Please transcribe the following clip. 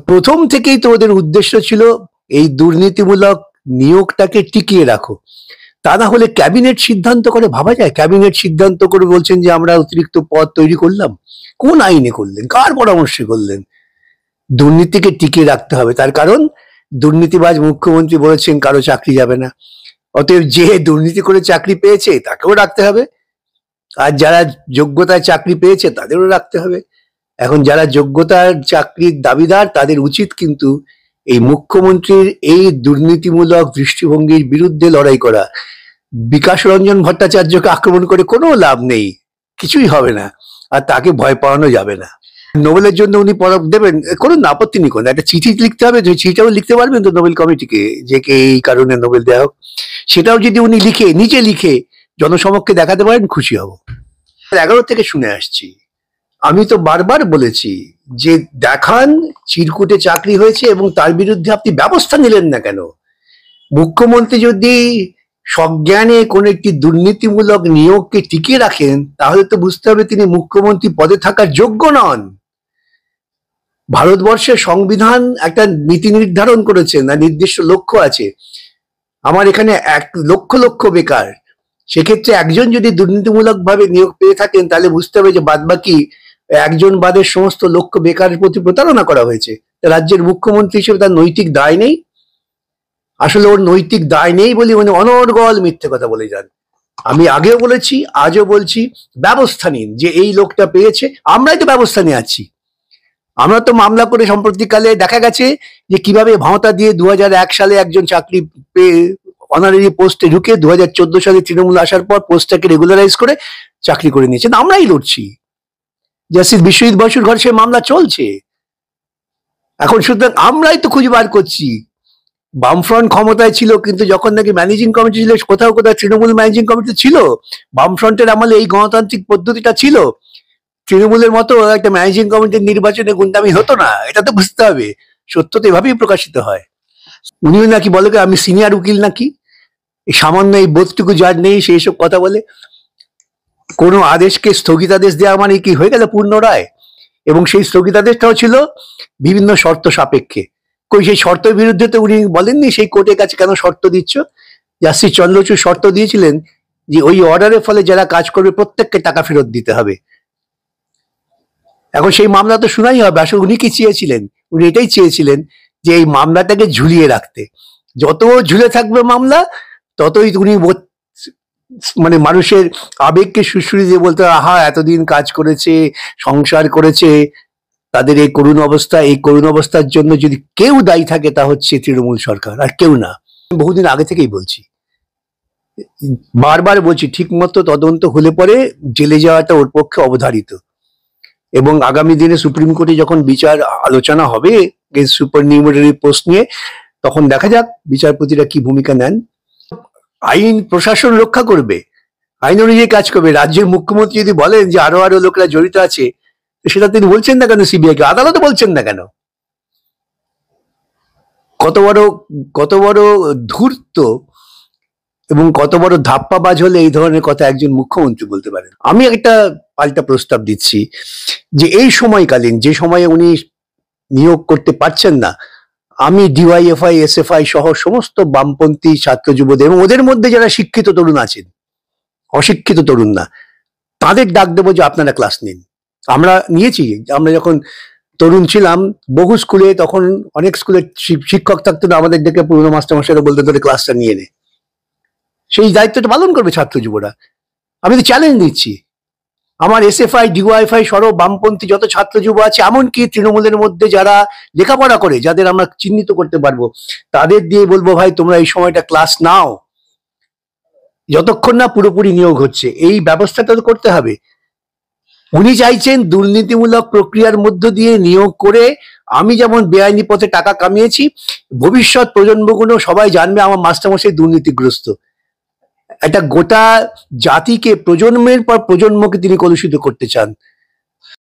প্রথম থেকেই তো ওদের উদ্দেশ্য ছিল এই দুর্নীতিমূলক নিয়োগটাকে টিকিয়ে রাখো। তা না হলে ক্যাবিনেট সিদ্ধান্ত করে ভাবা যায়? ক্যাবিনেট সিদ্ধান্ত করে বলছেন যে আমরা অতিরিক্ত পদ তৈরি করলাম। কোন আইনে করলেন? কার পরামর্শে করলেন? দুর্নীতিকে টিকিয়ে রাখতে হবে, তার কারণ দুর্নীতিবাজ মুখ্যমন্ত্রী বলেছেন কারো চাকরি যাবে না। অতএব যে দুর্নীতি করে চাকরি পেয়েছে তাকেও রাখতে হবে, আর যারা যোগ্যতায় চাকরি পেয়েছে তাদেরও রাখতে হবে। এখন যারা যোগ্যতার চাকরির দাবিদার তাদের উচিত কিন্তু এই মুখ্যমন্ত্রীর এই দুর্নীতিমূলক দৃষ্টিভঙ্গির বিরুদ্ধে লড়াই করা। বিকাশ রঞ্জন ভট্টাচার্যকে আক্রমণ করে কোনো লাভ নেই, কিছুই হবে না, আর তাকে ভয় পাওয়ানো যাবে না। নোবেলের জন্য উনি পদক দেবেন, কোনো আপত্তি নেই। কোনো একটা চিঠি লিখতে হবে, চিঠিটাও লিখতে পারবেন তো নোবেল কমিটিকে, যে কে এই কারণে নোবেল দেওয়া হোক। সেটাও যদি উনি লিখে নিজে লিখে জনসমক্ষে দেখাতে পারেন, খুশি হব। 11 থেকে শুনে আসছি, আমি তো বারবার বলেছি যে দেখান চিরকুটে চাকরি হয়েছে এবং তার বিরুদ্ধে আপনি ব্যবস্থা নিলেন না কেন? মুখ্যমন্ত্রী যদি সজ্ঞানে কোন একটি দুর্নীতিমূলক নিয়োগকে টিকিয়ে রাখেন, তাহলে তো বুঝতে হবে তিনি মুখ্যমন্ত্রী পদে থাকার যোগ্য নন। ভারতবর্ষের সংবিধান একটা নীতি নির্ধারণ করেছেন, আর নির্দিষ্ট লক্ষ্য আছে। আমার এখানে 1 লক্ষ লক্ষ বেকার, সেক্ষেত্রে একজন যদি দুর্নীতিমূলক ভাবে নিয়োগ পেয়ে থাকেন, তাহলে বুঝতে হবে যে বাদবাকি একজন বাদের সমস্ত লক্ষ বেকারের প্রতি প্রতারণা করা হয়েছে। রাজ্যের মুখ্যমন্ত্রী হিসেবে তার নৈতিক দায় নেই? আসলে ওর নৈতিক দায় নেই বলে উনি অনর্গল মিথ্যে কথা বলে যান। আমি আগেও বলেছি, আজও বলছি, ব্যবস্থা নিন। যে এই লোকটা পেয়েছে, আমরাই তো ব্যবস্থা নিয়ে আছি। আমরা তো মামলা করে সম্প্রতিকালে দেখা গেছে যে কিভাবে ভাঁওতা দিয়ে 2001 সালে একজন চাকরি পেয়ে অনারারি পোস্টে ঢুকে 2014 সালে তৃণমূল আসার পর পোস্টটাকে রেগুলারাইজ করে চাকরি করে নিয়েছেন। আমরাই লড়ছি। জাস্টিস বিশ্বজিৎ বসুর ঘরে সে মামলা চলছে এখন। সুতরাং আমরাই তো খুঁজে বার করছি। বামফ্রন্ট ক্ষমতায় ছিল, কিন্তু যখন নাকি ম্যানেজিং কমিটি ছিল, কোথাও কোথাও তৃণমূল ম্যানেজিং কমিটি ছিল। বামফ্রন্টের আমলে এই গণতান্ত্রিক পদ্ধতিটা ছিল। তৃণমূলের মতো একটা ম্যানেজিং কমিটির নির্বাচনে গুন্ডামি হতো না, এটা তো বুঝতে হবে। সত্য তো এভাবেই প্রকাশিত হয়। উনিও নাকি বলে আমি সিনিয়র উকিল, নাকি সামান্য এই বোধটুকু যার নেই সেই সব কথা বলে। কোনো আদেশকে স্থগিতাদেশ দেওয়া মানে কি হয়ে গেল পূর্ণ রায়? এবং সেই স্থগিতাদেশটাও ছিল বিভিন্ন শর্ত সাপেক্ষে। কই সেই শর্তের বিরুদ্ধে তো উনি বলেননি সেই কোর্টের কাছে কেন শর্ত দিচ্ছ। জাস্টিস চন্দ্রচূড় শর্ত দিয়েছিলেন যে ওই অর্ডারের ফলে যারা কাজ করবে প্রত্যেককে টাকা ফেরত দিতে হবে। এখন সেই মামলা তো শোনাই হবে। আসলে উনি কি চেয়েছিলেন? উনি এটাই চেয়েছিলেন যে এই মামলাটাকে ঝুলিয়ে রাখতে। যত ঝুলে থাকবে মামলা, ততই উনি মানে মানুষের আবেগকে সুশ্রী দিয়ে বলতে, আহা এতদিন কাজ করেছে, সংসার করেছে, তাদের এই করুণ অবস্থা, এই করুণ অবস্থার জন্য যদি কেউ দায়ী থাকে তা হচ্ছে তৃণমূল সরকার, আর কেউ না। বহুদিন আগে থেকেই বলছি, বারবার বলছি, ঠিক মতো তদন্ত হলে পরে জেলে যাওয়াটা ওর পক্ষে অবধারিত। এবং আগামী দিনে সুপ্রিম কোর্টে যখন বিচার আলোচনা হবে সুপার নিউমারি পোস্ট নিয়ে, তখন দেখা যাক বিচারপতিরা কি ভূমিকা নেন। আইন প্রশাসন রক্ষা করবে, আইন অনুযায়ী কাজ করবে। রাজ্যের মুখ্যমন্ত্রী যদি বলেন যে আরো আরো লোকেরা জড়িত আছে, সেটা তিনি বলছেন না কেন সিবিআই কে? আদালতে বলছেন না কেন? কত বড় ধূর্ত এবং কত বড় ধাপ্পাবাজ হলে এই ধরনের কথা একজন মুখ্যমন্ত্রী বলতে পারেন। আমি একটা পাল্টা প্রস্তাব দিচ্ছি যে এই সময়কালীন, যে সময়ে উনি নিয়োগ করতে পারছেন না, আমি ডিওয়াইএফআই, এসএফআই সহ সমস্ত বামপন্থী ছাত্র যুবদের এবং ওদের মধ্যে যারা শিক্ষিত তরুণ আছেন, অশিক্ষিত তরুণ না, তাদের ডাক দেবো যে আপনারা ক্লাস নিন। আমরা নিয়েছি, আমরা যখন তরুণ ছিলাম বহু স্কুলে, তখন অনেক স্কুলের শিক্ষক থাকতো না, আমাদের দেখে পুরনো মাস্টারমশাইরা বলতে ধরে ক্লাসটা নিয়ে নে। সেই দায়িত্বটা পালন করবে ছাত্র যুবরা। আমি তো চ্যালেঞ্জ দিচ্ছি, আমার এসএফআই, ডিওয়াইএফআই সহ বামপন্থী যত ছাত্র যুব আছে, এমনকি তৃণমূলের মধ্যে যারা লেখাপড়া করে, যাদের আমরা চিহ্নিত করতে পারবো, তাদের দিয়ে বলবো ভাই তোমরা এই সময়টা ক্লাস নাও, যতক্ষণ না পুরোপুরি নিয়োগ হচ্ছে। এই ব্যবস্থাটা তো করতে হবে। উনি চাইছেন দুর্নীতিমূলক প্রক্রিয়ার মধ্য দিয়ে নিয়োগ করে, আমি যেমন বেআইনি পথে টাকা কামিয়েছি, ভবিষ্যৎ প্রজন্মগুলো সবাই জানবে আমার মাস্টারমশাই দুর্নীতিগ্রস্ত। একটা গোটা জাতিকে, প্রজন্মের পর প্রজন্মকে তিনি কলুষিত করতে চান।